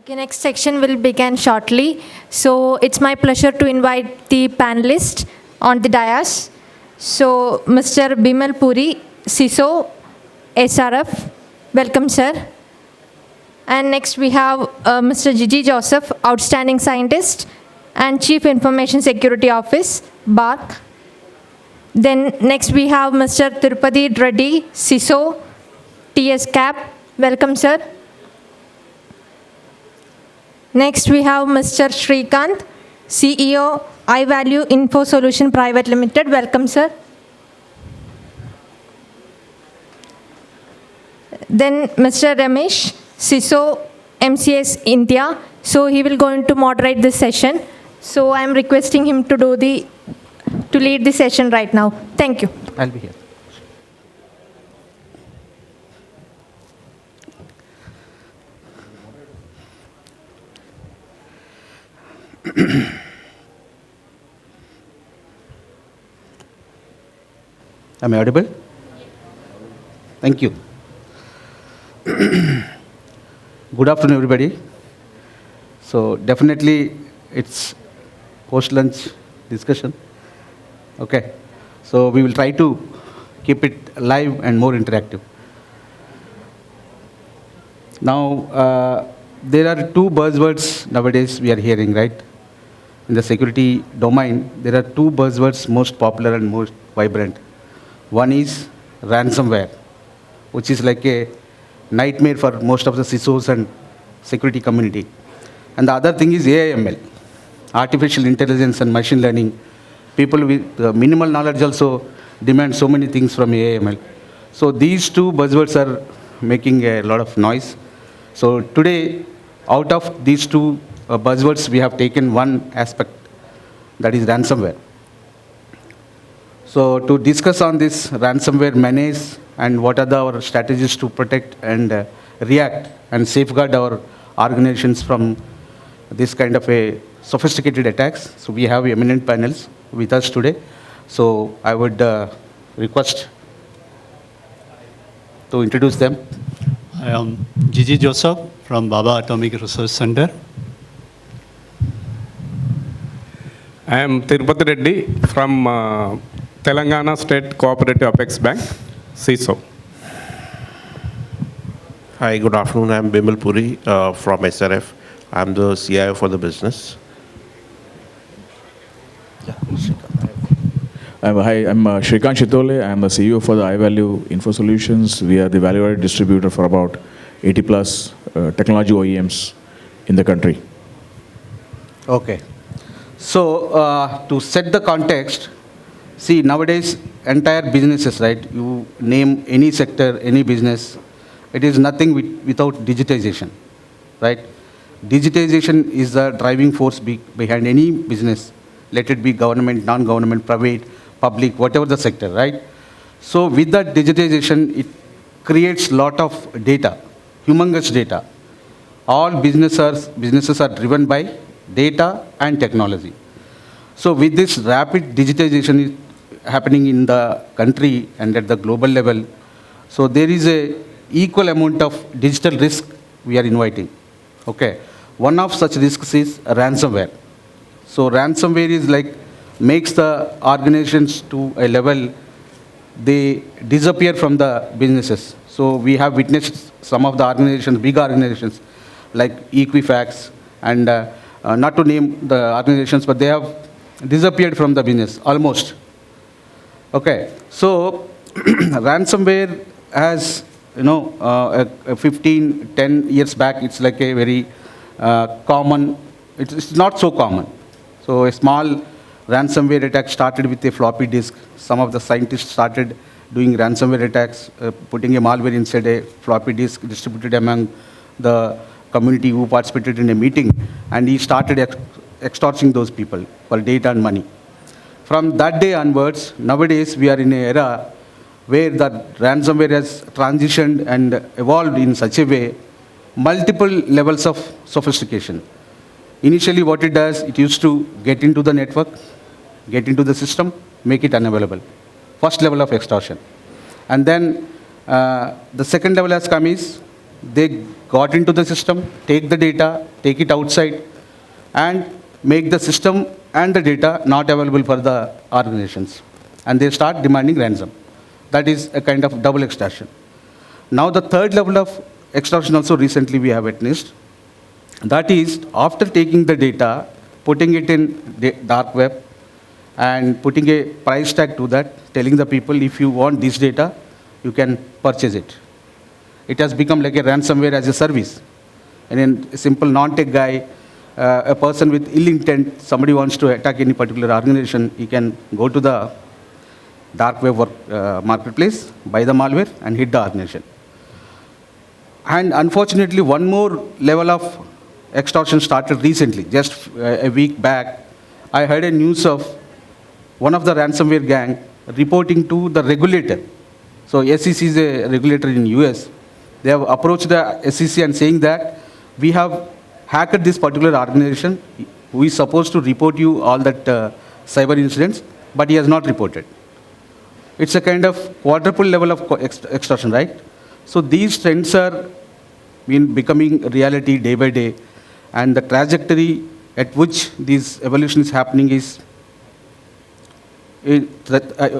Okay, next section will begin shortly. So it's my pleasure to invite the panelists on the dais. So Mr. Bimal Puri, CISO, SRF. Welcome, sir. And next we have Mr. Gigi Joseph, Outstanding Scientist and Chief Information Security Office, BARC. Then next we have Mr. Tirupati Reddy, CISO, TS CAP. Welcome, sir. Next we have Mr. Srikanth, CEO, iValue Info Solution Private Limited. Welcome, sir. Then Mr. Ramesh, CISO, MCS India. So he will going to moderate this session. So I am requesting him to lead the session right now. Thank you. I'll be here. Am I audible? Thank you. Good afternoon, everybody. So definitely it's post-lunch discussion. Okay. So we will try to keep it live and more interactive. Now, there are two buzzwords nowadays we are hearing, right? In the security domain, there are two buzzwords most popular and most vibrant. One is ransomware, which is like a nightmare for most of the CISOs and security community. And the other thing is AIML, artificial intelligence and machine learning. People with minimal knowledge also demand so many things from AIML. So these two buzzwords are making a lot of noise. So today, out of these two buzzwords, we have taken one aspect, that is ransomware. So to discuss on this ransomware menace and what are our strategies to protect and react and safeguard our organizations from this kind of a sophisticated attacks. So we have eminent panels with us today. So I would request to introduce them. I am Gigi Joseph from Baba Atomic Research Center. I am Tirupati Reddy from Telangana State Cooperative Apex Bank, CISO. Hi, good afternoon. I'm Bimal Puri from SRF. I'm the CIO for the business. I'm Shrikant Chitole. I'm the CEO for the iValue Info Solutions. We are the value-added distributor for about 80 plus technology OEMs in the country. Okay. So to set the context, see nowadays entire businesses, right? You name any sector, any business, it is nothing without digitization, right? Digitization is the driving force behind any business, let it be government, non-government, private, public, whatever the sector, right? So with that digitization, it creates lot of data, humongous data. All businesses are driven by data and technology. So with this rapid digitization happening in the country and at the global level, so there is a equal amount of digital risk we are inviting. Okay. One of such risks is ransomware. So ransomware is like makes the organizations to a level they disappear from the businesses. So we have witnessed some of the organizations, big organizations like Equifax and not to name the organizations, but they have disappeared from the business almost. Okay, so ransomware has, 10 years back, it's like a very common, it's not so common. So a small ransomware attack started with a floppy disk. Some of the scientists started doing ransomware attacks, putting a malware inside a floppy disk, distributed among the community who participated in a meeting, and he started extorting those people for data and money. From that day onwards, nowadays we are in an era where the ransomware has transitioned and evolved in such a way, multiple levels of sophistication. Initially what it does, it used to get into the network, get into the system, make it unavailable. First level of extortion. And then the second level has come is, they got into the system, take the data, take it outside, and make the system and the data not available for the organizations. And they start demanding ransom. That is a kind of double extortion. Now the third level of extortion also recently we have witnessed. That is, after taking the data, putting it in the dark web, and putting a price tag to that, telling the people, if you want this data, you can purchase it. It has become like a ransomware as a service. And then a simple non-tech guy, a person with ill intent, somebody wants to attack any particular organization, he can go to the dark web marketplace, buy the malware, and hit the organization. And unfortunately, one more level of extortion started recently, just a week back. I heard a news of one of the ransomware gang reporting to the regulator. So SEC is a regulator in US. They have approached the SEC and saying that we have hacked this particular organization who is supposed to report you all that cyber incidents, but he has not reported. It's a kind of quadruple level of extortion, right? So these trends are becoming reality day by day, and the trajectory at which this evolution is happening is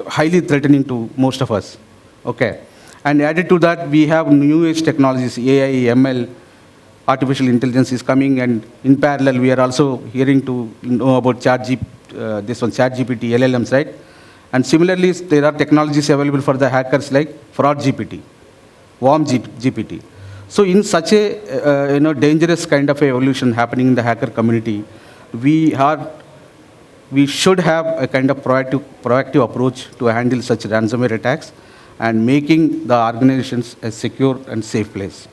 highly threatening to most of us. Okay. And added to that, we have new age technologies, AI, ML, artificial intelligence is coming, and in parallel, we are also hearing to know about ChatGPT, LLMs, right? And similarly, there are technologies available for the hackers like Fraud GPT, Worm GPT. So in such a dangerous kind of evolution happening in the hacker community, we should have a kind of proactive approach to handle such ransomware attacks and making the organizations a secure and safe place.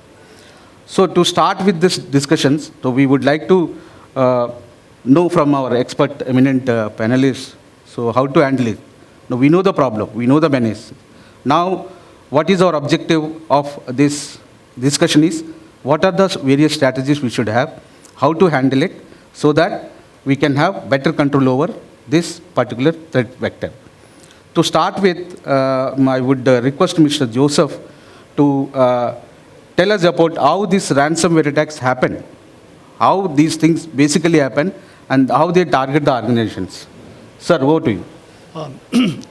So to start with this discussions, so we would like to know from our expert, eminent panelists, so how to handle it. Now we know the problem, we know the menace. Now, what is our objective of this discussion is, what are the various strategies we should have, how to handle it, so that we can have better control over this particular threat vector. To start with, I would request Mr. Joseph to tell us about how these ransomware attacks happen, how these things basically happen, and how they target the organizations. Sir, over to you.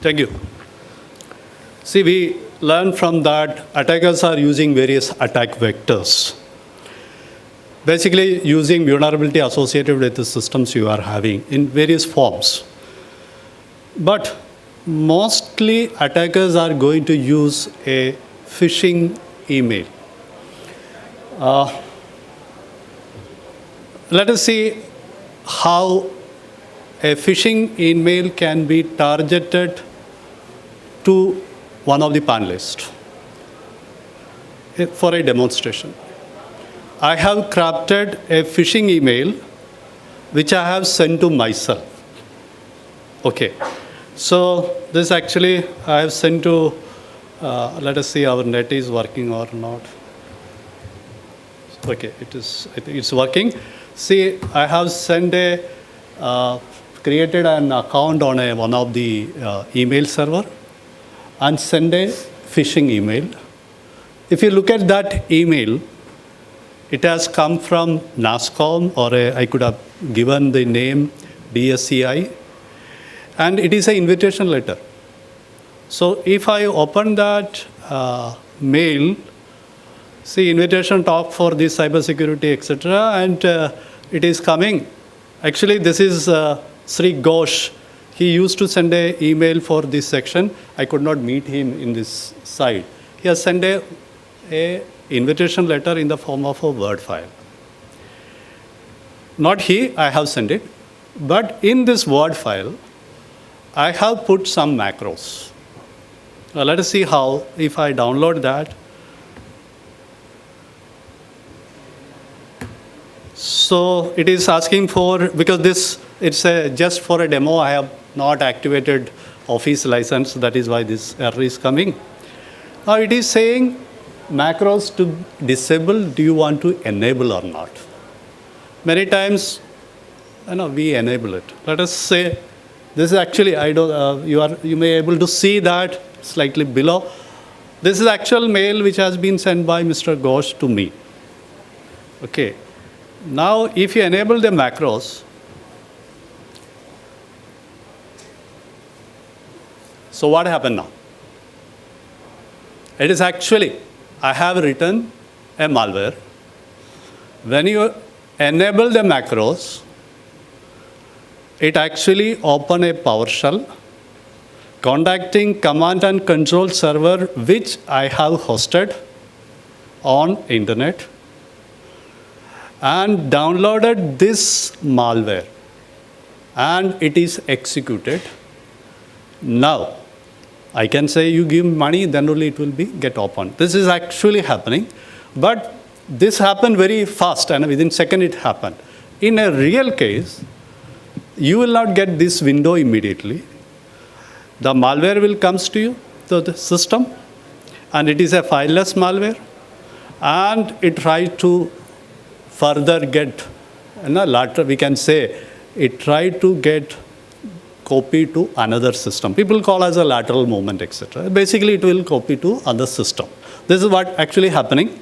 Thank you. See, we learned from that attackers are using various attack vectors. Basically, using vulnerability associated with the systems you are having in various forms. But mostly attackers are going to use a phishing email. Let us see how a phishing email can be targeted to one of the panelists for a demonstration. I have crafted a phishing email which I have sent to myself. Okay. So this actually I have sent to, let us see our net is working or not. Okay, I think it's working. See, I have sent created an account on one of the email server and send a phishing email. If you look at that email, it has come from NASCOM, or I could have given the name DSCI, and it is an invitation letter. So if I open that mail, see invitation talk for this cybersecurity, etc., and it is coming. Actually, this is Sri Ghosh. He used to send an email for this section. I could not meet him in this side. He has sent a invitation letter in the form of a Word file. Not he, I have sent it. But in this Word file, I have put some macros. Now let us see how, if I download that. So it is asking for, because this, it's just for a demo, I have not activated Office license, that is why this error is coming. Now it is saying macros to disable, do you want to enable or not? Many times, we enable it. Let us say, this is actually, you may able to see that slightly below. This is actual mail which has been sent by Mr. Ghosh to me. Okay. Now, if you enable the macros, so what happened now? It is actually, I have written a malware. When you enable the macros, it actually open a PowerShell contacting command and control server which I have hosted on internet and downloaded this malware and it is executed. Now, I can say you give money, then only it will be get opened. This is actually happening, but this happened very fast and within second it happened. In a real case, you will not get this window immediately. The malware will comes to you, to the system, and it is a fileless malware, and it tries to further get, later we can say, it tried to get copy to another system. People call as a lateral movement, etc. Basically, it will copy to other system. This is what actually happening.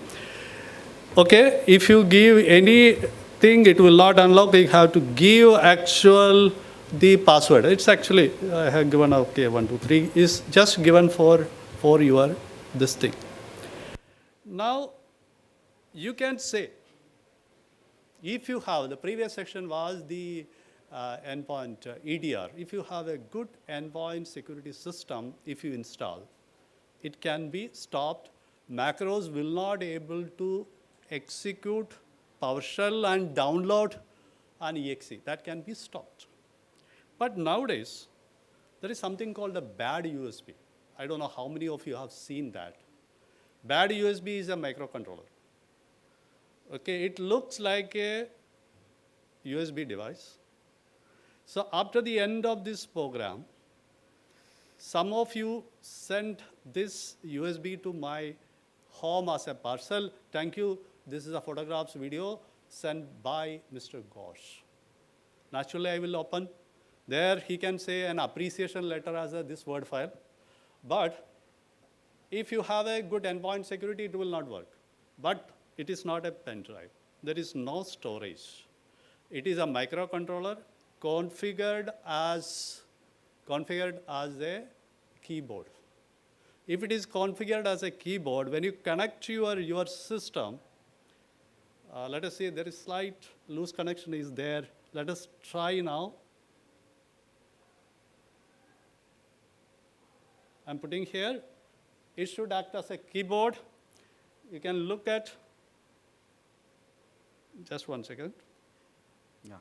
Okay, if you give anything, it will not unlock. You have to give actual the password. It's actually, I have given, okay, 1, 2, 3, is just given for your, this thing. Now, you can say, if you have, the previous section was the endpoint EDR. If you have a good endpoint security system, if you install, it can be stopped. Macros will not able to execute PowerShell and download an exe. That can be stopped. But nowadays, there is something called a bad USB. I don't know how many of you have seen that. Bad USB is a microcontroller. Okay, it looks like a USB device. So after the end of this program, some of you sent this USB to my home as a parcel. Thank you. This is a photographs video sent by Mr. Ghosh. Naturally, I will open. There he can say an appreciation letter as this Word file. But if you have a good endpoint security, it will not work. But it is not a pen drive. There is no storage. It is a microcontroller configured as a keyboard. If it is configured as a keyboard, when you connect to your system, let us say there is slight loose connection is there. Let us try now. I'm putting here. It should act as a keyboard. You can look at, just 1 second. Yeah.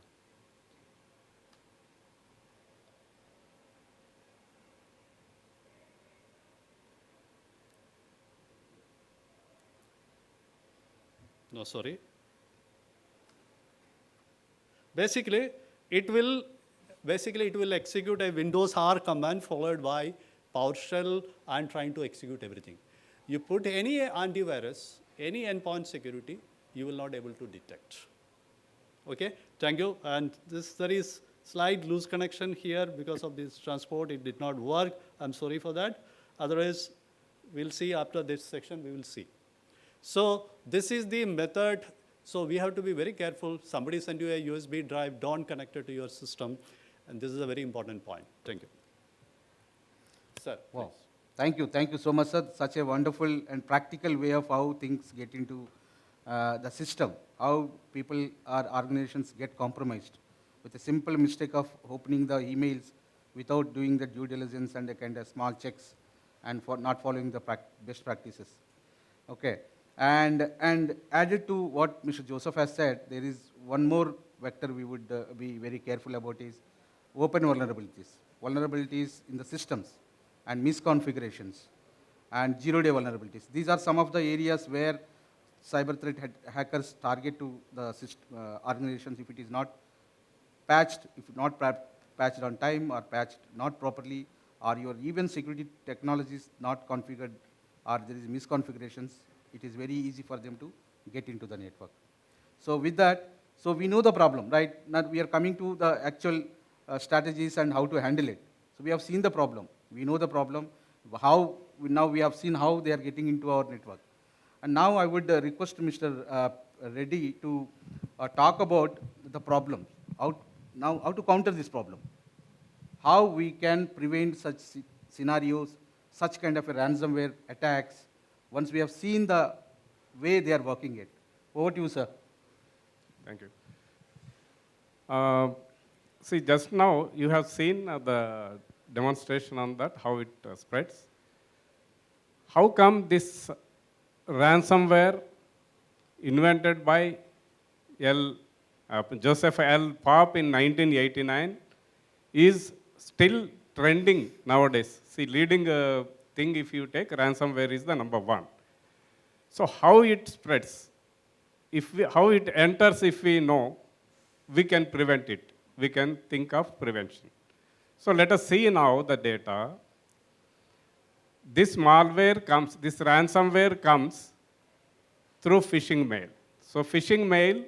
No, sorry. Basically, it will execute a Windows R command followed by PowerShell and trying to execute everything. You put any antivirus, any endpoint security, you will not able to detect. Okay, thank you. And there is slight loose connection here because of this transport. It did not work. I'm sorry for that. Otherwise, we'll see after this section, we will see. So this is the method. So we have to be very careful. Somebody sent you a USB drive, don't connect it to your system. And this is a very important point. Thank you. Sir, Wow. please. Thank you so much, sir. Such a wonderful and practical way of how things get into the system, how people or organizations get compromised with a simple mistake of opening the emails without doing the due diligence and the kind of small checks and for not following the best practices. Okay. And added to what Mr. Joseph has said, there is one more vector we would be very careful about is open vulnerabilities. Vulnerabilities in the systems and misconfigurations and zero-day vulnerabilities. These are some of the areas where cyber threat hackers target to the organizations if it is not patched, if not patched on time or patched not properly, or your even security technologies not configured, or there is misconfigurations, it is very easy for them to get into the network. So with that, so we know the problem, right? Now we are coming to the actual strategies and how to handle it. So we have seen the problem. We know the problem. Now we have seen how they are getting into our network. And now I would request Mr. ready to talk about the problem, how to counter this problem, how we can prevent such scenarios, such kind of a ransomware attacks, once we have seen the way they are working it. Over to you, sir. Thank you. See, just now you have seen the demonstration on that, how it spreads. How come this ransomware invented by Joseph L. Pop in 1989 is still trending nowadays? See, leading thing if you take, ransomware is the number one. So how it spreads, how it enters, if we know, we can prevent it. We can think of prevention. So let us see now the data. This ransomware comes through phishing mail. So phishing mail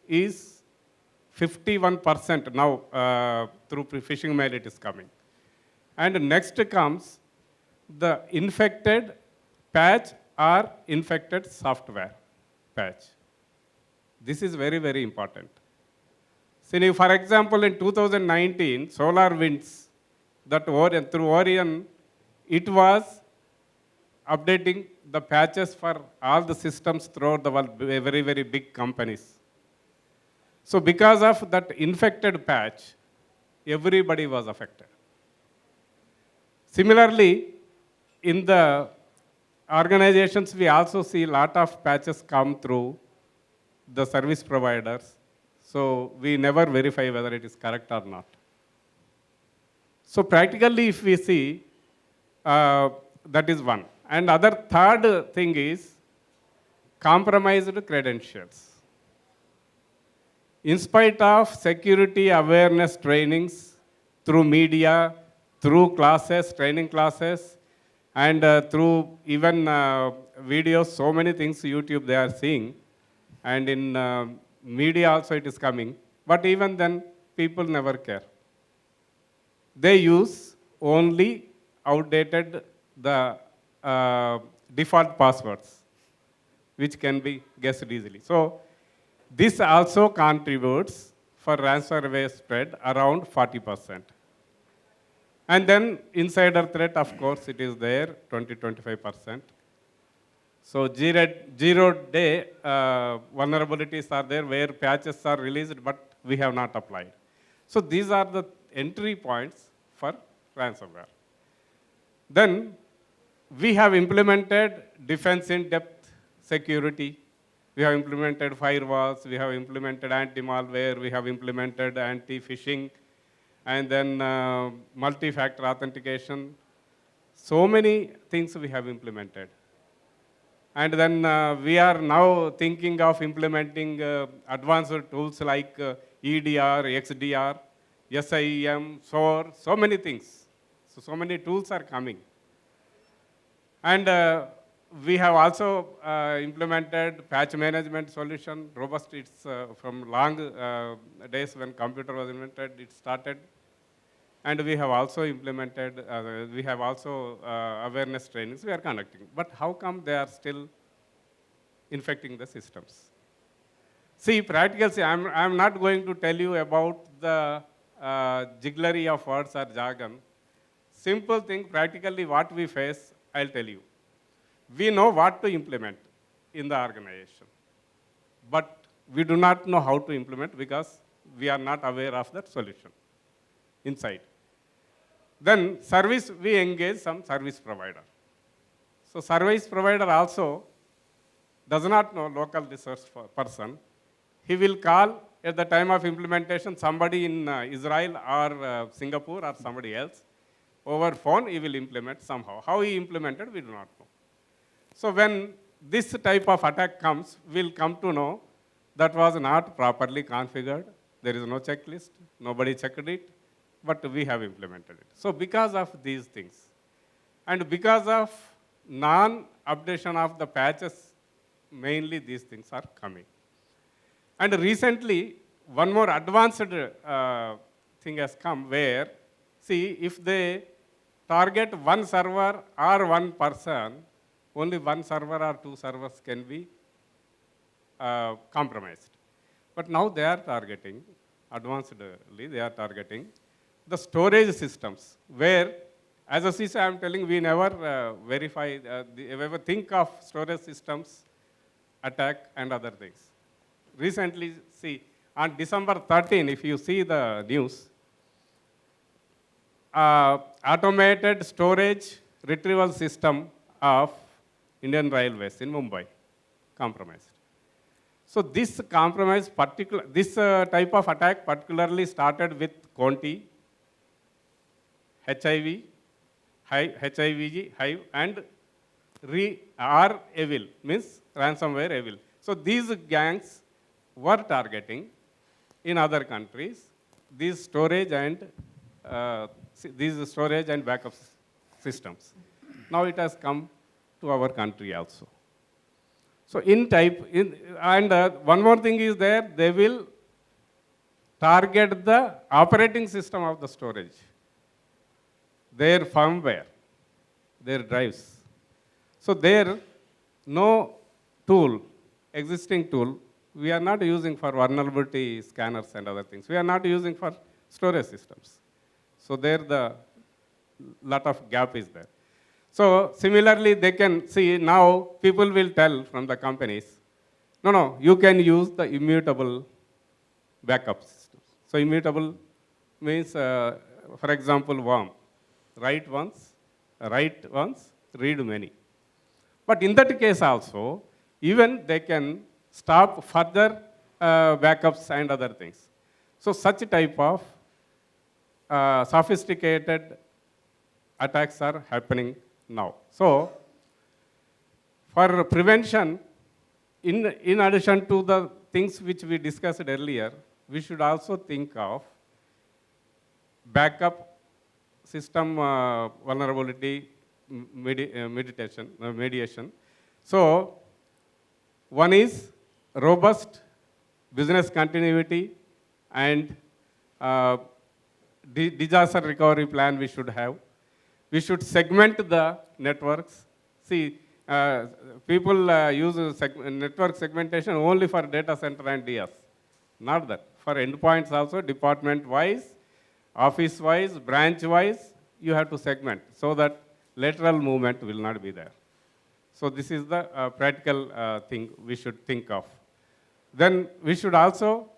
is 51% now through phishing mail it is coming. And next comes the infected patch or infected software patch. This is very, very important. See, for example, in 2019, SolarWinds, through Orion, it was updating the patches for all the systems throughout the world, very, very big companies. So because of that infected patch, everybody was affected. Similarly, in the organizations, we also see a lot of patches come through the service providers. So we never verify whether it is correct or not. So practically, if we see, that is one. And third thing is compromised credentials. In spite of security awareness trainings through media, through classes, training classes, and through even videos, so many things YouTube they are seeing, and in media also it is coming, but even then people never care. They use only outdated the default passwords, which can be guessed easily. So this also contributes for ransomware spread around 40%. And then insider threat, of course, it is there, 20-25%. So zero-day vulnerabilities are there where patches are released, but we have not applied. So these are the entry points for ransomware. Then we have implemented defense in depth security. We have implemented firewalls, we have implemented anti-malware, we have implemented anti-phishing, and then multi-factor authentication. So many things we have implemented. And then we are now thinking of implementing advanced tools like EDR, XDR, SIEM, SOAR, so many things. So many tools are coming. And we have also implemented patch management solution, robust. It's from long days when computer was invented, it started. And we have also implemented, awareness trainings we are conducting. But how come they are still infecting the systems? See, practically, I'm not going to tell you about the jigglery of words or jargon. Simple thing, practically what we face, I'll tell you. We know what to implement in the organization, but we do not know how to implement because we are not aware of that solution inside. Then service, we engage some service provider. So service provider also does not know local resource person. He will call at the time of implementation somebody in Israel or Singapore or somebody else. Over phone, he will implement somehow. How he implemented, we do not know. So when this type of attack comes, we'll come to know that was not properly configured. There is no checklist. Nobody checked it, but we have implemented it. So because of these things, and because of non-updation of the patches, mainly these things are coming. And recently, one more advanced thing has come where, see, if they target one server or one person, only one server or two servers can be compromised. But now they are targeting, advancedly, they are targeting the storage systems where, as a CISO, I am telling, we never verify, ever think of storage systems attack and other things. Recently, see, on December 13, if you see the news, automated storage retrieval system of Indian Railways in Mumbai compromised. So this type of attack particularly started with Conti, HIV, HIVG, HIV, and evil, means ransomware evil. So these gangs were targeting in other countries these storage and backup systems. Now it has come to our country also. So one more thing is there, they will target the operating system of the storage, their firmware, their drives. So there, no tool, existing tool, we are not using for vulnerability scanners and other things. We are not using for storage systems. So there the lot of gap is there. So similarly, they can see now people will tell from the companies, no, you can use the immutable backup systems. So immutable means, for example, worm, write once, read many. But in that case also, even they can stop further backups and other things. So such type of sophisticated attacks are happening now. So for prevention, in addition to the things which we discussed earlier, we should also think of backup system vulnerability mediation. So one is robust business continuity and disaster recovery plan we should have. We should segment the networks. See, people use network segmentation only for data center and DS. Not that. For endpoints also, department-wise, office-wise, branch-wise, you have to segment so that lateral movement will not be there. So this is the practical thing we should think of. Then we should also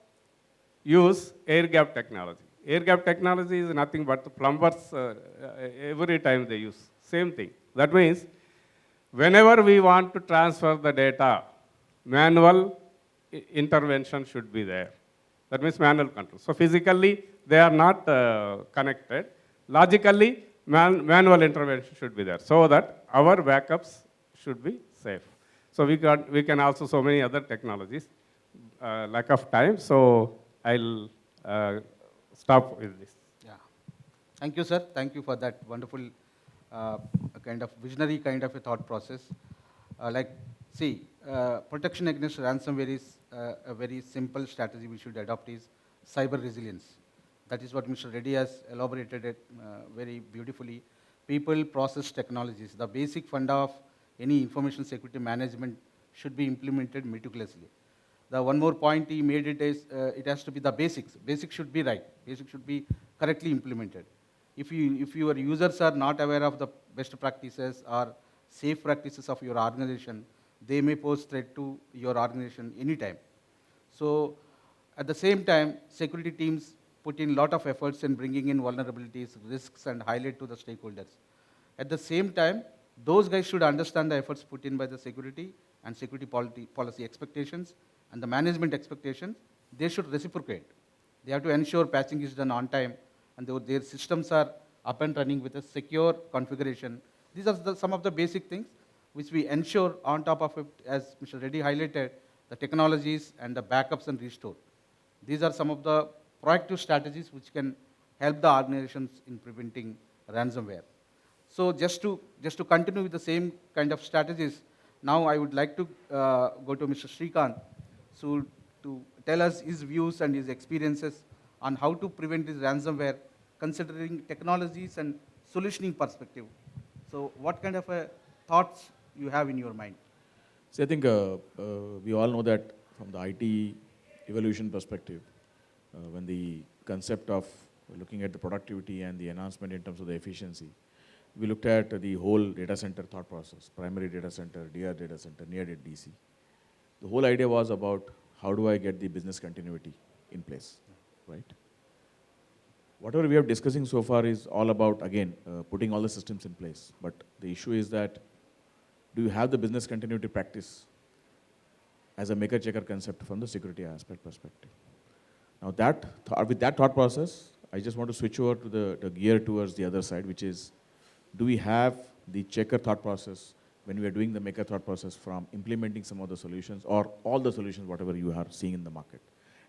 use air gap technology. Air gap technology is nothing but the plumbers, every time they use, same thing. That means whenever we want to transfer the data, manual intervention should be there. That means manual control. So physically, they are not connected. Logically, manual intervention should be there so that our backups should be safe. So we can also so many other technologies. Lack of time, so I'll stop with this. Yeah. Thank you, sir. Thank you for that wonderful kind of visionary kind of a thought process. Protection against ransomware is a very simple strategy we should adopt is cyber resilience. That is what Mr. Reddy has elaborated it very beautifully. People, process, technologies. The basic funda of any information security management should be implemented meticulously. The one more point he made it is it has to be the basics. Basics should be right. Basics should be correctly implemented. If your users are not aware of the best practices or safe practices of your organization, they may pose threat to your organization anytime. So at the same time, security teams put in a lot of efforts in bringing in vulnerabilities, risks, and highlight to the stakeholders. At the same time, those guys should understand the efforts put in by the security and security policy expectations and the management expectations. They should reciprocate. They have to ensure patching is done on time and their systems are up and running with a secure configuration. These are some of the basic things which we ensure on top of it, as Mr. Reddy highlighted, the technologies and the backups and restore. These are some of the proactive strategies which can help the organizations in preventing ransomware. So just to continue with the same kind of strategies, now I would like to go to Mr. Srikanth to tell us his views and his experiences on how to prevent this ransomware, considering technologies and solutioning perspective. So what kind of thoughts you have in your mind? See, I think we all know that from the IT evolution perspective, when the concept of looking at the productivity and the enhancement in terms of the efficiency, we looked at the whole data center thought process, primary data center, DR data center, near DC. The whole idea was about how do I get the business continuity in place, right? Whatever we are discussing so far is all about, again, putting all the systems in place. But the issue is that, do you have the business continuity practice as a maker-checker concept from the security aspect perspective? Now with that thought process, I just want to switch over to the gear towards the other side, which is, do we have the checker thought process when we are doing the maker thought process from implementing some of the solutions or all the solutions, whatever you are seeing in the market?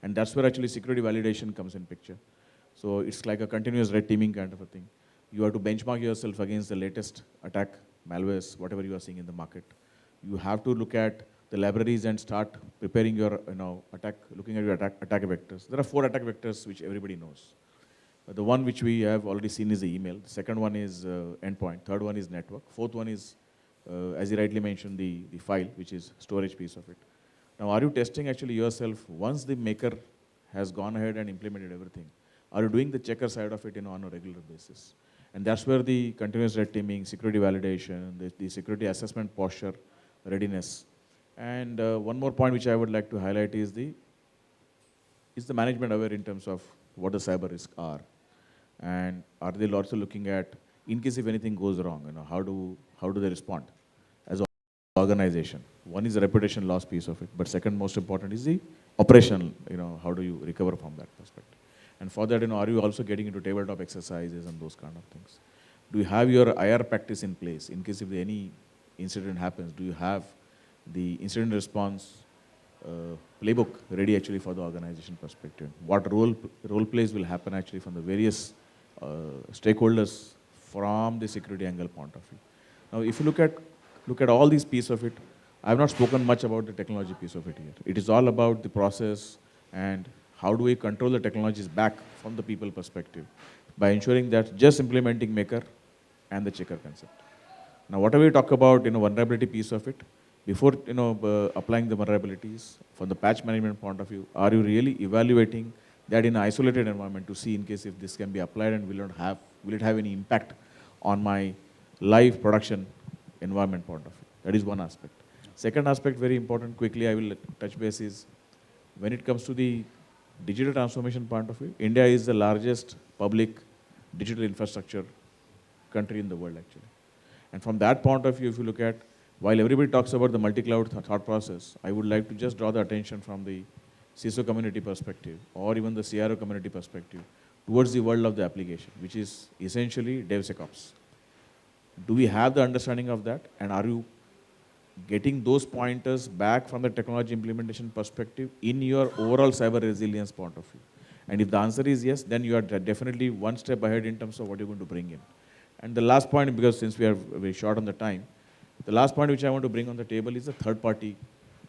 And that's where actually security validation comes in picture. So it's like a continuous red teaming kind of a thing. You have to benchmark yourself against the latest attack, malwares, whatever you are seeing in the market. You have to look at the libraries and start preparing your attack, looking at your attack vectors. There are 4 attack vectors which everybody knows. The one which we have already seen is the email. The second one is endpoint. Third one is network. Fourth one is, as you rightly mentioned, the file, which is storage piece of it. Now, are you testing actually yourself once the maker has gone ahead and implemented everything? Are you doing the checker side of it on a regular basis? And that's where the continuous red teaming, security validation, the security assessment posture, readiness. And one more point which I would like to highlight is the management aware in terms of what the cyber risks are. And are they also looking at, in case if anything goes wrong, how do they respond as an organization? One is the reputation loss piece of it, but second most important is the operational, how do you recover from that perspective? And for that, are you also getting into tabletop exercises and those kind of things? Do you have your IR practice in place? In case if any incident happens, do you have the incident response playbook ready actually for the organization perspective? What role plays will happen actually from the various stakeholders from the security angle point of view? Now, if you look at all these pieces of it, I have not spoken much about the technology piece of it here. It is all about the process and how do we control the technologies back from the people perspective by ensuring that just implementing maker and the checker concept. Now, whatever we talk about, vulnerability piece of it, before applying the vulnerabilities from the patch management point of view, are you really evaluating that in an isolated environment to see in case if this can be applied and will it have any impact on my live production environment point of view? That is one aspect. Second aspect, very important, quickly I will touch base, is when it comes to the digital transformation point of view, India is the largest public digital infrastructure country in the world actually. And from that point of view, if you look at, while everybody talks about the multi-cloud thought process, I would like to just draw the attention from the CISO community perspective or even the CRO community perspective towards the world of the application, which is essentially DevSecOps. Do we have the understanding of that? And are you getting those pointers back from the technology implementation perspective in your overall cyber resilience point of view? And if the answer is yes, then you are definitely one step ahead in terms of what you're going to bring in. And the last point, because since we are very short on the time, the last point which I want to bring on the table is the third-party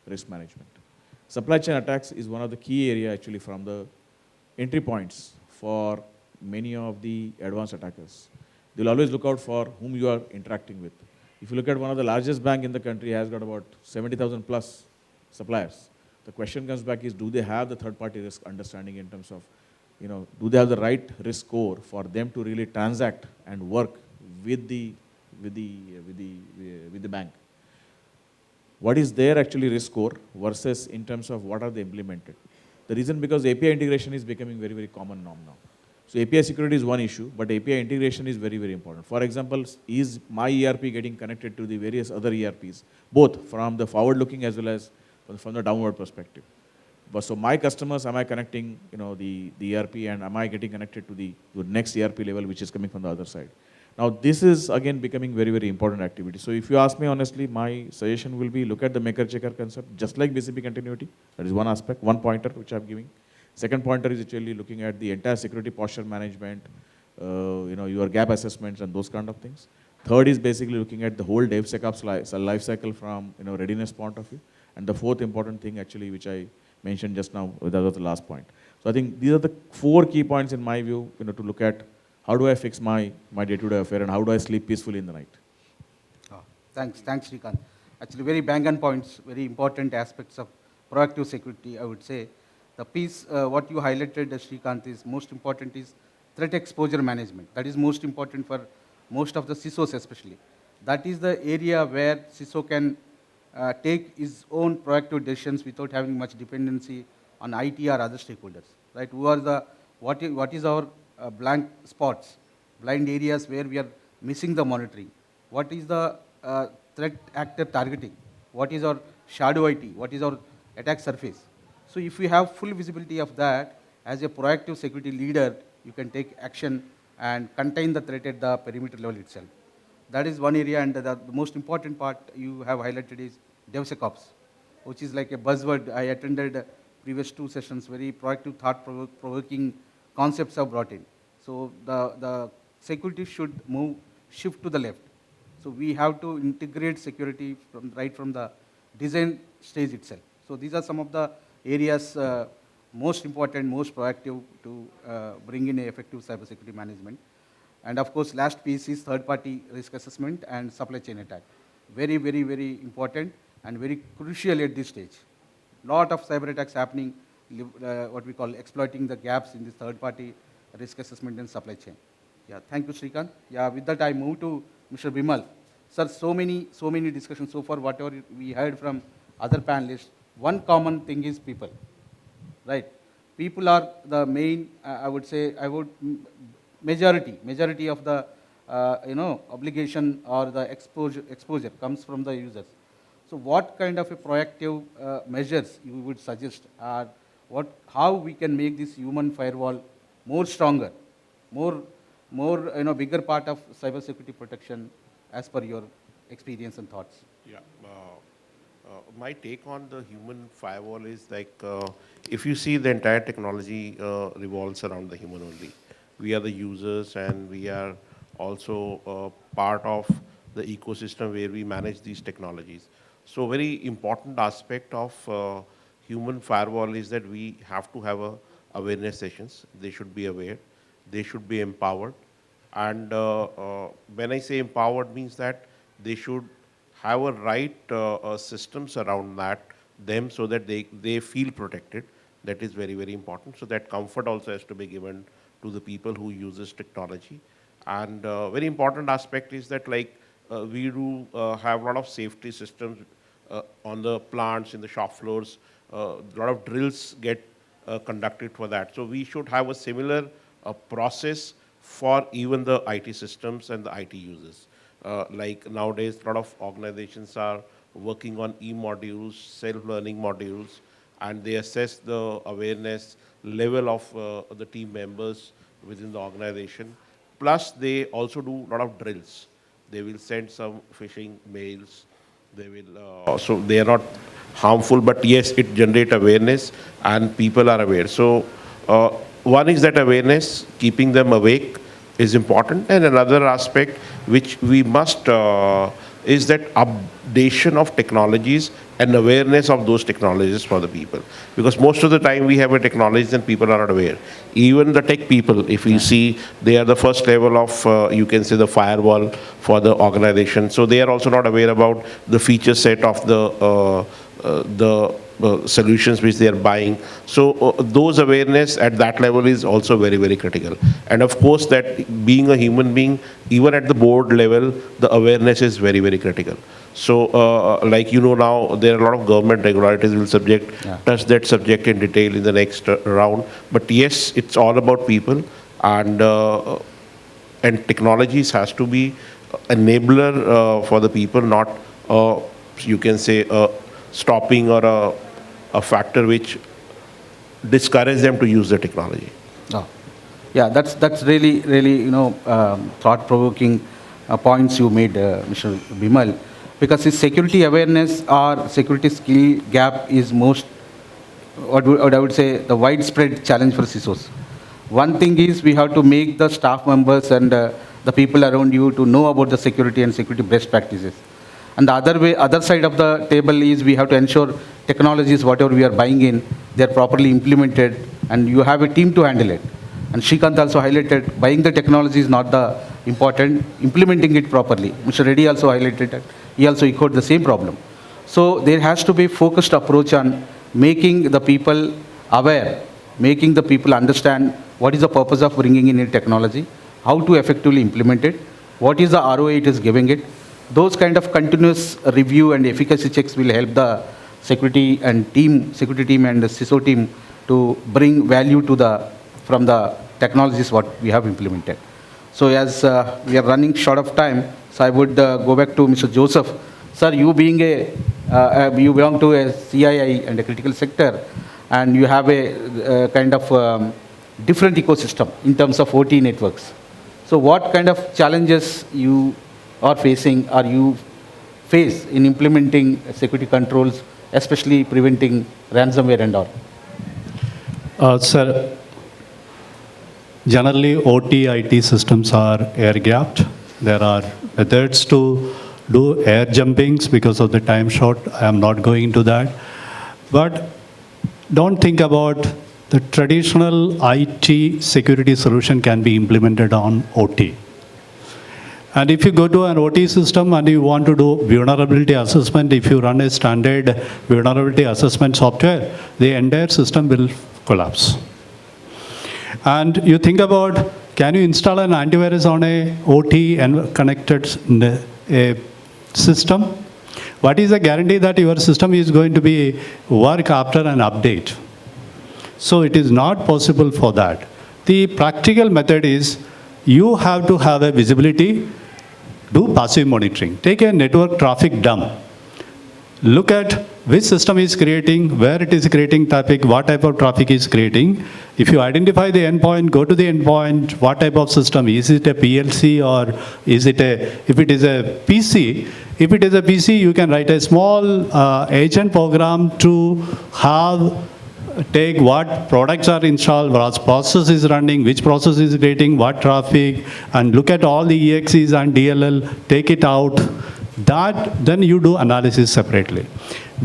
risk management. Supply chain attacks is one of the key area actually from the entry points for many of the advanced attackers. They'll always look out for whom you are interacting with. If you look at one of the largest bank in the country, has got about 70,000 plus suppliers. The question comes back is, do they have the third-party risk understanding in terms of, do they have the right risk score for them to really transact and work with the bank? What is their actually risk score versus in terms of what are they implemented? The reason because API integration is becoming very, very common norm now. So API security is one issue, but API integration is very, very important. For example, is my ERP getting connected to the various other ERPs, both from the forward-looking as well as from the downward perspective? But so my customers, am I connecting, the ERP, and am I getting connected to the next ERP level, which is coming from the other side? Now, this is again becoming very, very important activity. So if you ask me honestly, my suggestion will be look at the maker-checker concept, just like BCP continuity. That is one aspect, one pointer which I'm giving. Second pointer is actually looking at the entire security posture management, your gap assessments and those kind of things. Third is basically looking at the whole DevSecOps life cycle from readiness point of view. And the fourth important thing actually, which I mentioned just now, that was the last point. So I think these are the 4 key points in my view, to look at how do I fix my day-to-day affair and how do I sleep peacefully in the night. Thanks, Srikanth. Actually, very bang on points, very important aspects of proactive security, I would say, the piece, what you highlighted, Srikanth, is most important is threat exposure management. That is most important for most of the CISOs especially. That is the area where CISO can take his own proactive decisions without having much dependency on IT or other stakeholders, right? Who are the, what is our blank spots, blind areas where we are missing the monitoring? What is the threat actor targeting? What is our shadow IT? What is our attack surface? So if we have full visibility of that, as a proactive security leader, you can take action and contain the threat at the perimeter level itself. That is one area, and the most important part you have highlighted is DevSecOps, which is like a buzzword. I attended previous 2 sessions, very proactive, thought-provoking concepts are brought in. So the security should shift to the left. So we have to integrate security right from the design stage itself. So these are some of the areas most important, most proactive to bring in a effective cybersecurity management. And of course, last piece is third-party risk assessment and supply chain attack. Very, very, very important and very crucial at this stage. Lot of cyber attacks happening, what we call exploiting the gaps in this third-party risk assessment and supply chain. Yeah, thank you, Srikanth. Yeah, with that I move to Mr. Bimal. Sir, so many discussions so far, whatever we heard from other panelists, one common thing is people, right? People are the main, I would say, majority of the obligation or the exposure comes from the users. So what kind of a proactive measures you would suggest, or how we can make this human firewall more stronger, more bigger part of cybersecurity protection as per your experience and thoughts? Yeah. My take on the human firewall is like, if you see the entire technology revolves around the human only. We are the users, and we are also part of the ecosystem where we manage these technologies. So very important aspect of human firewall is that we have to have awareness sessions. They should be aware. They should be empowered. And when I say empowered, means that they should have a right systems around them so that they feel protected. That is very, very important. So that comfort also has to be given to the people who use this technology. And very important aspect is that we do have a lot of safety systems on the plants, in the shop floors. A lot of drills get conducted for that. So we should have a similar process for even the IT systems and the IT users. Like nowadays, a lot of organizations are working on e-modules, self-learning modules, and they assess the awareness level of the team members within the organization. Plus, they also do a lot of drills. They will send some phishing mails. They will, so they are not harmful, but yes, it generates awareness and people are aware. So one is that awareness, keeping them awake is important. And another aspect which we must is that updation of technologies and awareness of those technologies for the people. Because most of the time we have a technology and people are not aware. Even the tech people, if you see, they are the first level of, you can say, the firewall for the organization. So they are also not aware about the feature set of the solutions which they are buying. So those awareness at that level is also very, very critical. And of course, that being a human being, even at the board level, the awareness is very, very critical. So like now, there are a lot of government regulators will touch that subject in detail in the next round. But yes, it's all about people, and technologies has to be enabler for the people, not you can say stopping or a factor which discourages them to use the technology. Oh. Yeah, that's really thought-provoking points you made, Mr. Bimal, because this security awareness or security skill gap is most, what I would say, the widespread challenge for CISOs. One thing is we have to make the staff members and the people around you to know about the security and security best practices. And the other side of the table is we have to ensure technologies, whatever we are buying in, they are properly implemented, and you have a team to handle it. And Srikanth also highlighted, buying the technology is not the important, implementing it properly. Mr. Reddy also highlighted that. He also echoed the same problem. So there has to be focused approach on making the people aware, making the people understand what is the purpose of bringing in a technology, how to effectively implement it, what is the ROI it is giving it. Those kind of continuous review and efficacy checks will help the security team and the CISO team to bring value to from the technologies what we have implemented. So as we are running short of time, so I would go back to Mr. Joseph. Sir, you being you belong to a CII and a critical sector, and you have a kind of different ecosystem in terms of OT networks. So what kind of challenges you are facing or you face in implementing security controls, especially preventing ransomware and all? Sir, generally OT IT systems are air-gapped. There are methods to do air jumpings because of the time short. I am not going into that. But don't think about the traditional IT security solution can be implemented on OT. And if you go to an OT system and you want to do vulnerability assessment, if you run a standard vulnerability assessment software, the entire system will collapse. And you think about, can you install an antivirus on a OT and connected system? What is the guarantee that your system is going to be work after an update? So it is not possible for that. The practical method is you have to have a visibility, do passive monitoring. Take a network traffic dump. Look at which system is creating, where it is creating traffic, what type of traffic is creating. If you identify the endpoint, go to the endpoint, what type of system, is it a PLC or is it if it is a PC, if it is a PC, you can write a small agent program to take what products are installed, what process is running, which process is creating what traffic, and look at all the EXEs and DLL, take it out. Then you do analysis separately.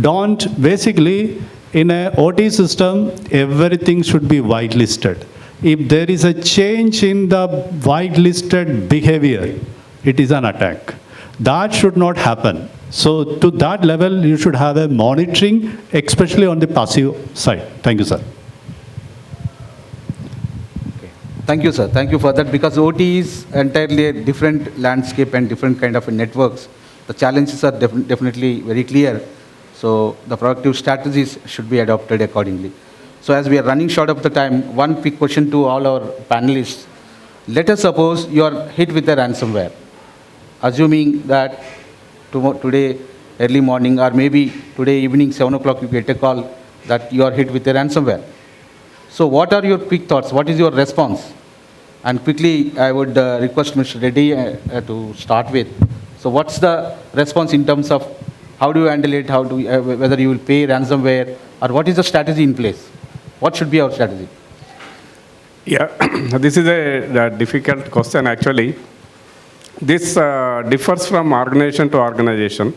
Basically, in an OT system, everything should be whitelisted. If there is a change in the whitelisted behavior, it is an attack. That should not happen. So to that level, you should have a monitoring, especially on the passive side. Thank you, sir. Okay. Thank you, sir. Thank you for that, because OT is entirely a different landscape and different kind of networks. The challenges are definitely very clear. So the proactive strategies should be adopted accordingly. So as we are running short of the time, one quick question to all our panelists. Let us suppose you are hit with a ransomware. Assuming that today early morning or maybe today evening 7 o'clock you get a call that you are hit with a ransomware. So what are your quick thoughts? What is your response? And quickly I would request Mr. Reddy to start with. So what's the response in terms of how do you handle it, whether you will pay ransomware, or what is the strategy in place? What should be our strategy? Yeah, this is a difficult question actually. This differs from organization to organization.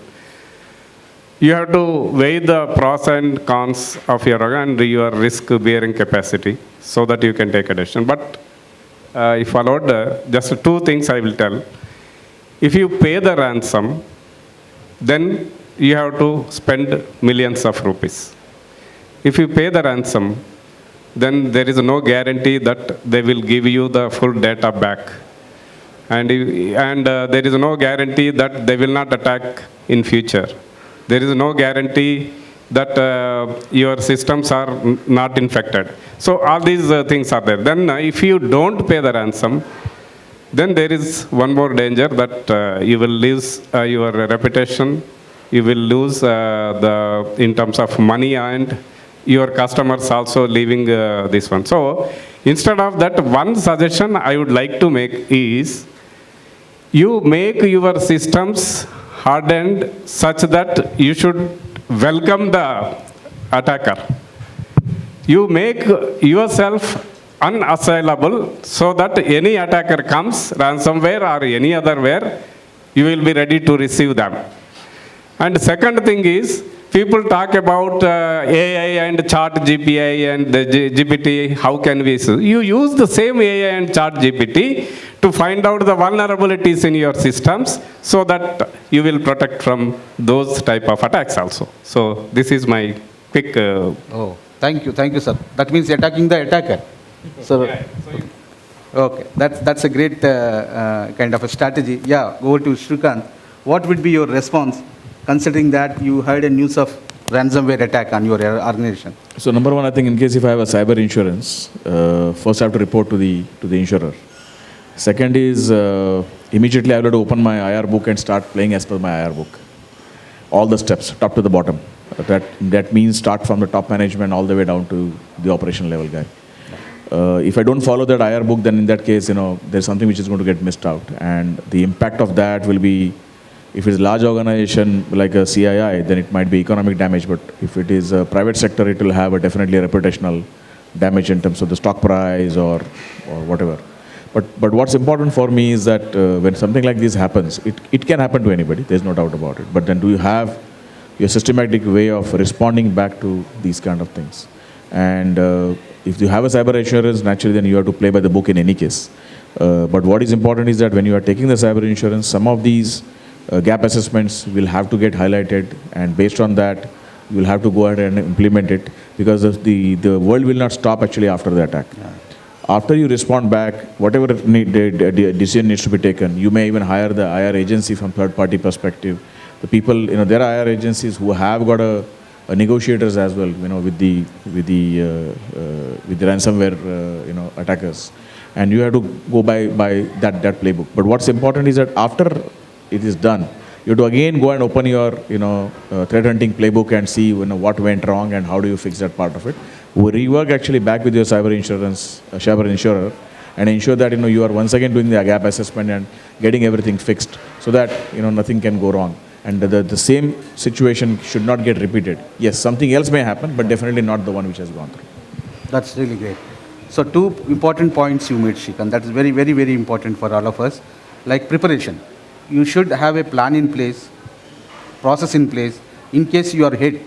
You have to weigh the pros and cons of your and your risk-bearing capacity so that you can take a decision. But if allowed, just two things I will tell. If you pay the ransom, then you have to spend millions of rupees. If you pay the ransom, then there is no guarantee that they will give you the full data back. And there is no guarantee that they will not attack in future. There is no guarantee that your systems are not infected. So all these things are there. Then if you don't pay the ransom, then there is one more danger that you will lose your reputation, you will lose in terms of money, and your customers also leaving this one. So instead of that, one suggestion I would like to make is, you make your systems hardened such that you should welcome the attacker. You make yourself unassailable so that any attacker comes, ransomware or any otherware, you will be ready to receive them. And second thing is, people talk about AI and chat GPI and the GPT, how can we use? You use the same AI and chat GPT to find out the vulnerabilities in your systems so that you will protect from those type of attacks also. So this is my quick. Oh, thank you, sir. That means attacking the attacker. So, okay, that's a great kind of a strategy. Yeah, over to Shrikant. What would be your response, considering that you heard a news of ransomware attack on your organization? So number one, I think in case if I have a cyber insurance, first I have to report to the insurer. Second is immediately I will have to open my IR book and start playing as per my IR book. All the steps, top to the bottom. That means start from the top management all the way down to the operation level guy. If I don't follow that IR book, then in that case, there's something which is going to get missed out. And the impact of that will be, if it's a large organization like a CII, then it might be economic damage. But if it is a private sector, it will have definitely a reputational damage in terms of the stock price or whatever. But what's important for me is that when something like this happens, it can happen to anybody, there's no doubt about it. But then do you have your systematic way of responding back to these kind of things? And if you have a cyber insurance, naturally then you have to play by the book in any case. But what is important is that when you are taking the cyber insurance, some of these gap assessments will have to get highlighted, and based on that, you will have to go ahead and implement it, because the world will not stop actually after the attack. Yeah. After you respond back, whatever decision needs to be taken, you may even hire the IR agency from third-party perspective. The people, there are IR agencies who have got a negotiators as well, with the ransomware, attackers, and you have to go by that playbook. But what's important is that after it is done, you have to again go and open your, threat hunting playbook and see, what went wrong and how do you fix that part of it. We rework actually back with your cyber insurer, and ensure that, you are once again doing the gap assessment and getting everything fixed, so that, nothing can go wrong. And the same situation should not get repeated. Yes, something else may happen, but definitely not the one which has gone through. That's really great. So two important points you made, Shrikant. That is very, very, very important for all of us. Like preparation. You should have a plan in place, process in place, in case you are hit.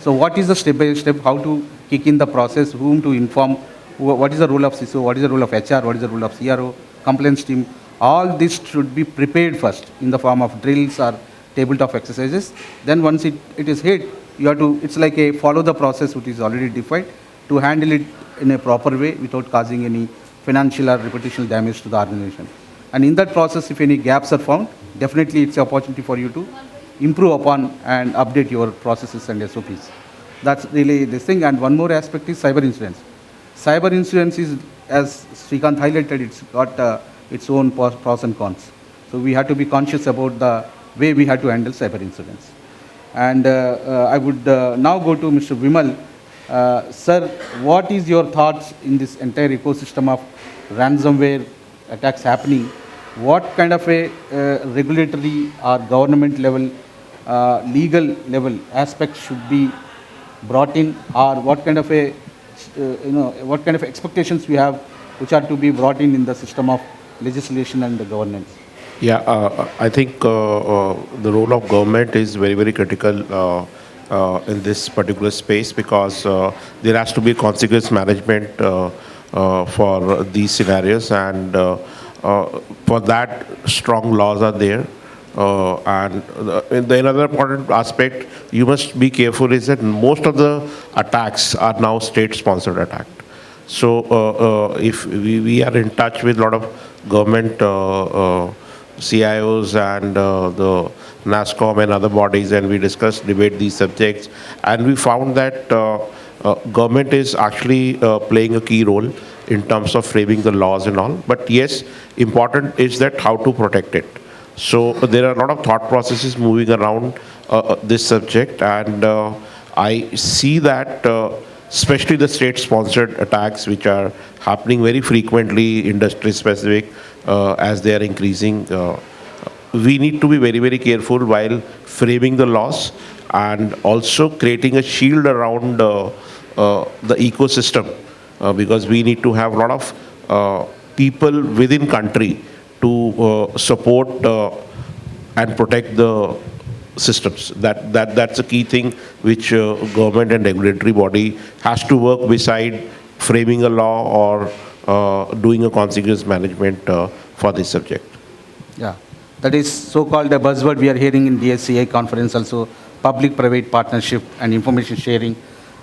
So what is the step by step, how to kick in the process, whom to inform, what is the role of CISO, what is the role of HR, what is the role of CRO, compliance team. All this should be prepared first in the form of drills or tabletop exercises. Then once it is hit, you have to, it's like a follow the process which is already defined, to handle it in a proper way without causing any financial or reputational damage to the organization. And in that process, if any gaps are found, definitely it's an opportunity for you to improve upon and update your processes and SOPs. That's really this thing. And one more aspect is cyber insurance. Cyber insurance is, as Shrikant highlighted, it's got its own pros and cons. So we have to be conscious about the way we have to handle cyber insurance. And I would now go to Mr. Vimal. Sir, what is your thoughts in this entire ecosystem of ransomware attacks happening? What kind of a regulatory or government level, legal level aspects should be brought in, or what kind of a, what kind of expectations we have which are to be brought in the system of legislation and the governance? Yeah, I think the role of government is very, very critical in this particular space, because there has to be consequence management for these scenarios, and for that strong laws are there. And another important aspect you must be careful is that most of the attacks are now state-sponsored attacks. So if we are in touch with a lot of government CIOs and the NASCOM and other bodies, and we debate these subjects, and we found that government is actually playing a key role in terms of framing the laws and all. But yes, important is that how to protect it. So there are a lot of thought processes moving around this subject, and I see that especially the state-sponsored attacks, which are happening very frequently, industry-specific, as they are increasing. We need to be very, very careful while framing the laws, and also creating a shield around the ecosystem, because we need to have a lot of people within country to support and protect the systems. That's a key thing which government and regulatory body has to work beside framing a law or doing a consequence management for this subject. Yeah, that is so-called a buzzword we are hearing in DSCI conference also, public-private partnership and information sharing,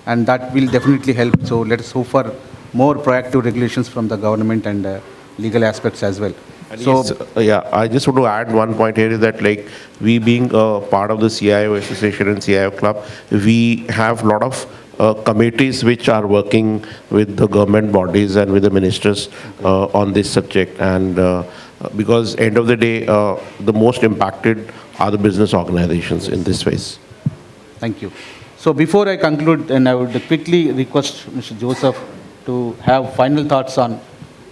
and that will definitely help. So let us hope for more proactive regulations from the government and legal aspects as well. And So, yes, yeah, I just want to add one point here is that like we being part of the CIO Association and CIO Club, we have a lot of committees which are working with the government bodies and with the ministers on this subject. And because end of the day, the most impacted are the business organizations in this phase. thank you. So before I conclude, and I would quickly request Mr. Joseph to have final thoughts on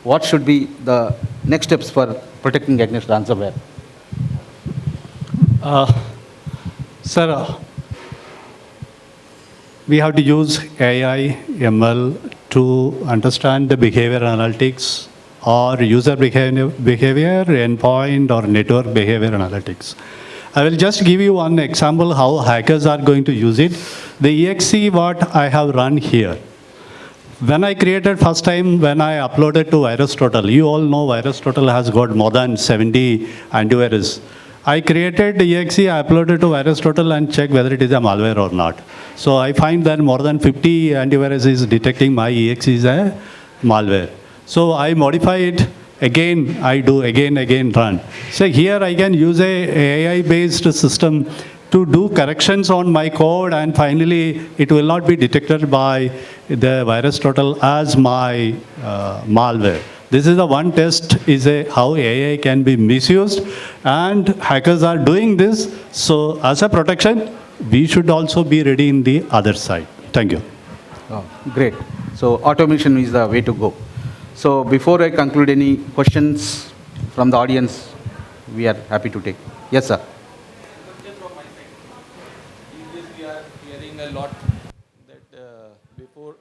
what should be the next steps for protecting against ransomware. Sir, we have to use AI, ML to understand the behavior analytics or user behavior, endpoint or network behavior analytics. I will just give you one example how hackers are going to use it. The EXE what I have run here. When I created first time, when I uploaded to VirusTotal, you all know VirusTotal has got more than 70 antivirus. I created EXE, I uploaded to VirusTotal and check whether it is a malware or not. So I find that more than 50 antivirus is detecting my EXE is a malware. So I modify it, again I do again run. So here I can use a AI-based system to do corrections on my code, and finally it will not be detected by the VirusTotal as my malware. This is the one test is how AI can be misused, and hackers are doing this. So as a protection, we should also be ready in the other side. Thank you. Oh, great. So automation is the way to go. So before I conclude, any questions from the audience, we are happy to take. Yes, sir. Just from my side. These days we are hearing a lot that before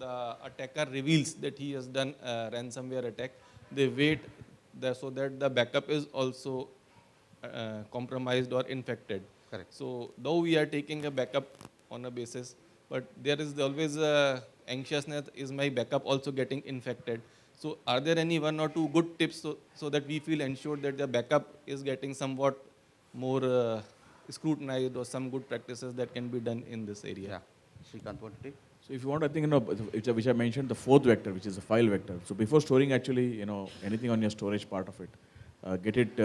the attacker reveals that he has done a ransomware attack, they wait so that the backup is also compromised or infected. Correct. So though we are taking a backup on a basis, but there is always a anxiousness, is my backup also getting infected? So are there any one or two good tips so that we feel ensured that the backup is getting somewhat more scrutinized, or some good practices that can be done in this area? Yeah. Srikanth, want to take? So if you want, I think, which I mentioned, the fourth vector, which is the file vector. So before storing actually, anything on your storage part of it, get it,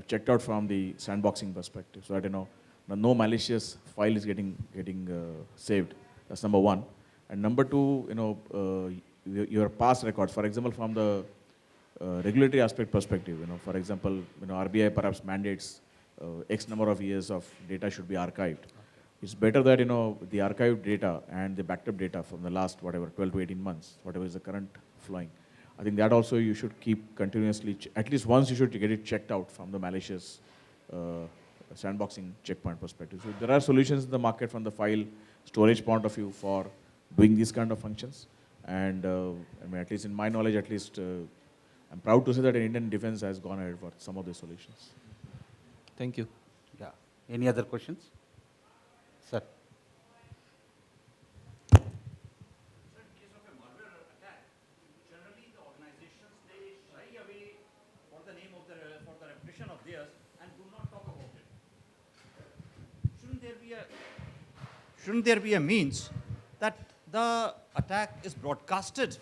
checked out from the sandboxing perspective, so that, no malicious file is getting saved. That's number one. And number two, your past records, for example, from the regulatory aspect perspective, for example, RBI perhaps mandates X number of years of data should be archived. It's better that, the archived data and the backed up data from the last, 12 to 18 months, whatever is the current flowing. I think that also you should keep continuously, at least once you should get it checked out from the malicious sandboxing checkpoint perspective. So there are solutions in the market from the file storage point of view for doing these kind of functions. And at least in my knowledge, I'm proud to say that Indian defense has gone ahead for some of the solutions. Thank you. Yeah. Any other questions? Sir. Of theirs and do not talk about it. Shouldn't there be a means that the attack is broadcasted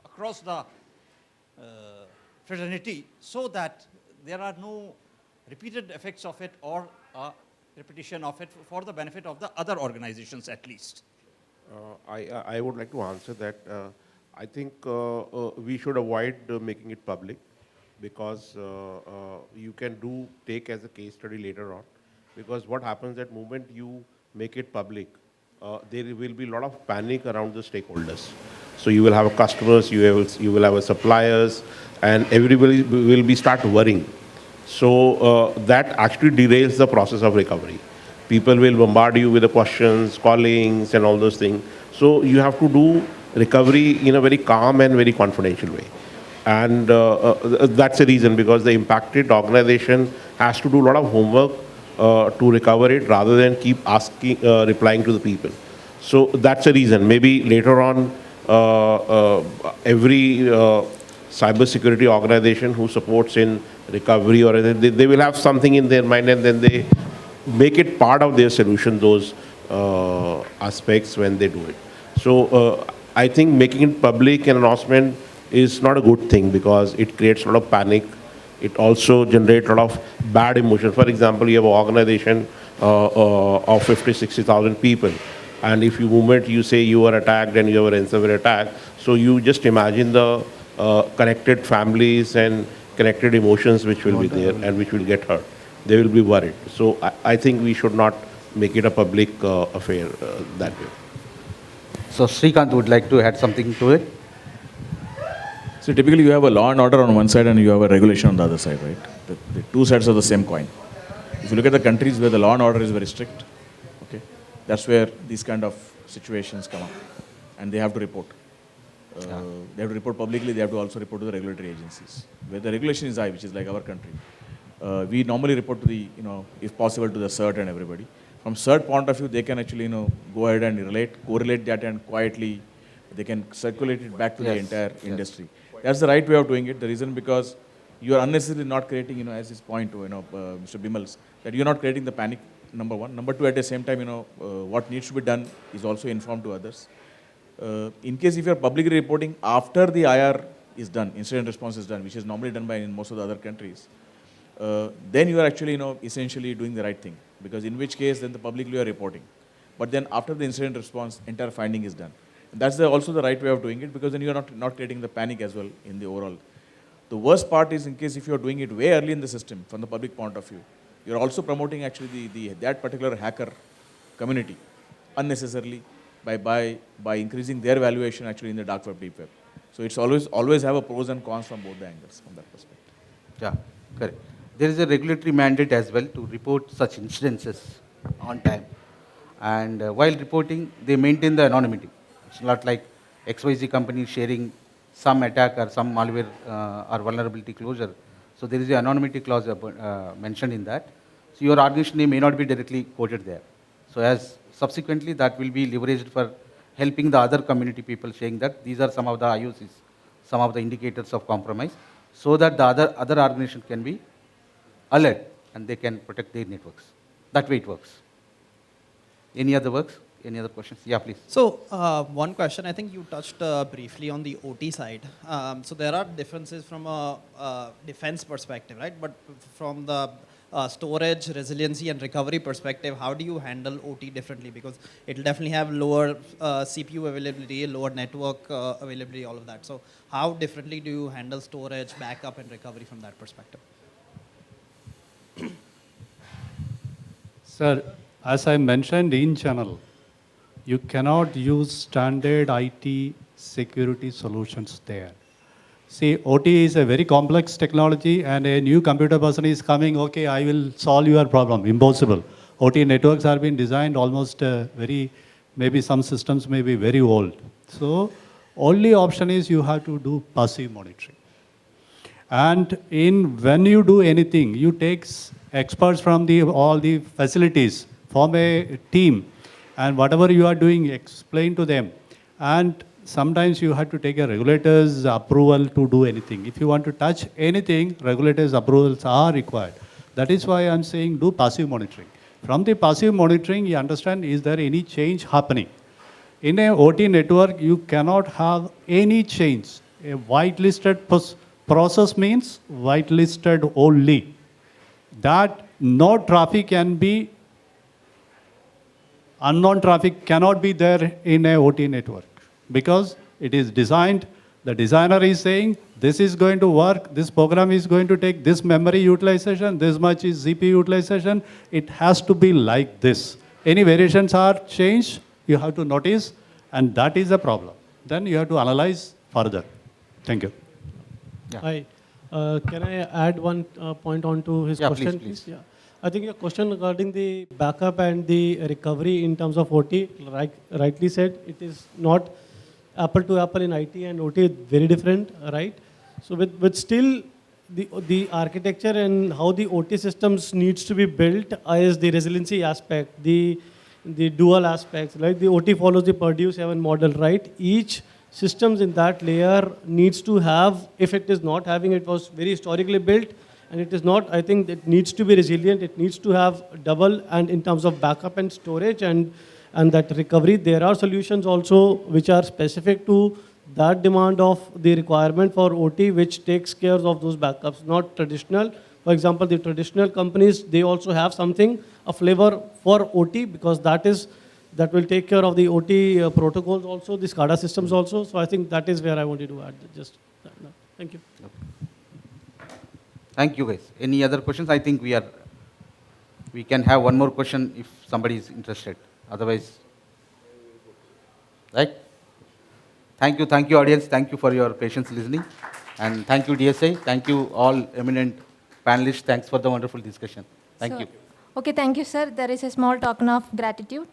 across the fraternity so that there are no repeated effects of it or repetition of it for the benefit of the other organizations at least? I would like to answer that. I think we should avoid making it public, because you can take as a case study later on. Because what happens at moment you make it public, there will be a lot of panic around the stakeholders. So you will have customers, you will have suppliers, and everybody will start worrying. So that actually derails the process of recovery. People will bombard you with the questions, callings, and all those things. So you have to do recovery in a very calm and very confidential way. And that's the reason, because the impacted organization has to do a lot of homework to recover it, rather than keep replying to the people. So that's the reason. Maybe later on, every cybersecurity organization who supports in recovery, or they will have something in their mind, and then they make it part of their solution, those aspects when they do it. So I think making it public and announcement is not a good thing because it creates a lot of panic. It also generates a lot of bad emotions. For example, you have an organization of 50, 60,000 people. And if you moment you say you are attacked and you have a ransomware attack, so you just imagine the connected families and connected emotions which will be there and which will get hurt. They will be worried. So I think we should not make it a public affair that way. So Srikanth would like to add something to it. So typically you have a law and order on one side and you have a regulation on the other side, right? The two sides of the same coin. If you look at the countries where the law and order is very strict, okay, that's where these kind of situations come up and they have to report. They have to report publicly, they have to also report to the regulatory agencies. Where the regulation is high, which is like our country, we normally report to the, if possible, to the CERT and everybody. From CERT point of view, they can actually, go ahead and correlate that and quietly, they can circulate it back to the entire industry. That's the right way of doing it. The reason because you are unnecessarily not creating, as this point, Mr. Bimal's, that you're not creating the panic, number one. Number two, at the same time, what needs to be done is also informed to others. In case if you're publicly reporting after the IR is done, incident response is done, which is normally done by in most of the other countries, then you are actually, essentially doing the right thing. Because in which case, then the publicly you are reporting. But then after the incident response, entire finding is done. And that's also the right way of doing it, because then you are not creating the panic as well in the overall. The worst part is in case if you are doing it way early in the system, from the public point of view, you are also promoting actually that particular hacker community unnecessarily by increasing their valuation actually in the dark web, deep web. So it's always have a pros and cons from both the angles from that perspective. Yeah, correct. There is a regulatory mandate as well to report such incidences on time. And while reporting, they maintain the anonymity. It's not like XYZ company sharing some attack or some malware or vulnerability closure. So there is an anonymity clause mentioned in that. So your organization name may not be directly quoted there. So as subsequently that will be leveraged for helping the other community people, saying that these are some of the IOCs, some of the indicators of compromise, so that the other organization can be alert and they can protect their networks. That way it works. Any other works? Any other questions? Yeah, please. So one question, I think you touched briefly on the OT side. So there are differences from a defense perspective, right? But from the storage, resiliency, and recovery perspective, how do you handle OT differently? Because it will definitely have lower CPU availability, lower network availability, all of that. So how differently do you handle storage, backup, and recovery from that perspective? Sir, as I mentioned in channel, you cannot use standard IT security solutions there. See, OT is a very complex technology, and a new computer person is coming, okay, I will solve your problem. Impossible. OT networks are being designed almost maybe some systems may be very old. So, only option is you have to do passive monitoring. And when you do anything, you take experts from all the facilities, form a team, and whatever you are doing, explain to them. And sometimes you have to take a regulator's approval to do anything. If you want to touch anything, regulators' approvals are required. That is why I'm saying do passive monitoring. From the passive monitoring, you understand, is there any change happening? In a OT network, you cannot have any change. A whitelisted process means whitelisted only. That no traffic can be, unknown traffic cannot be there in a OT network, because it is designed, the designer is saying, this is going to work, this program is going to take this memory utilization, this much is CPU utilization, it has to be like this. Any variations are changed, you have to notice, and that is a problem. Then you have to analyze further. Thank you. Yeah. Hi. Can I add one point on to his question, please? Yeah. I think your question regarding the backup and the recovery in terms of OT, rightly said, it is not apple to apple in IT and OT, very different, right? So with still the architecture and how the OT systems needs to be built is the resiliency aspect, the dual aspects, right? The OT follows the Purdue 7 model, right? Each systems in that layer needs to have, if it is not having, it was very historically built, And it is not, I think it needs to be resilient. It needs to have double, and in terms of backup and storage and that recovery, there are solutions also which are specific to that demand of the requirement for OT, which takes care of those backups, not traditional. For example, the traditional companies, they also have something, a flavor for OT, because that will take care of the OT protocols also, the SCADA systems also. So I think that is where I wanted to add just that. Thank you. Thank you, guys. Any other questions? I think we can have one more question if somebody is interested. Otherwise, right? Thank you, audience. Thank you for your patience listening. And thank you, DSI. Thank you, all eminent panelists. Thanks for the wonderful discussion. Thank you. Okay, thank you, sir. There is a small token of gratitude.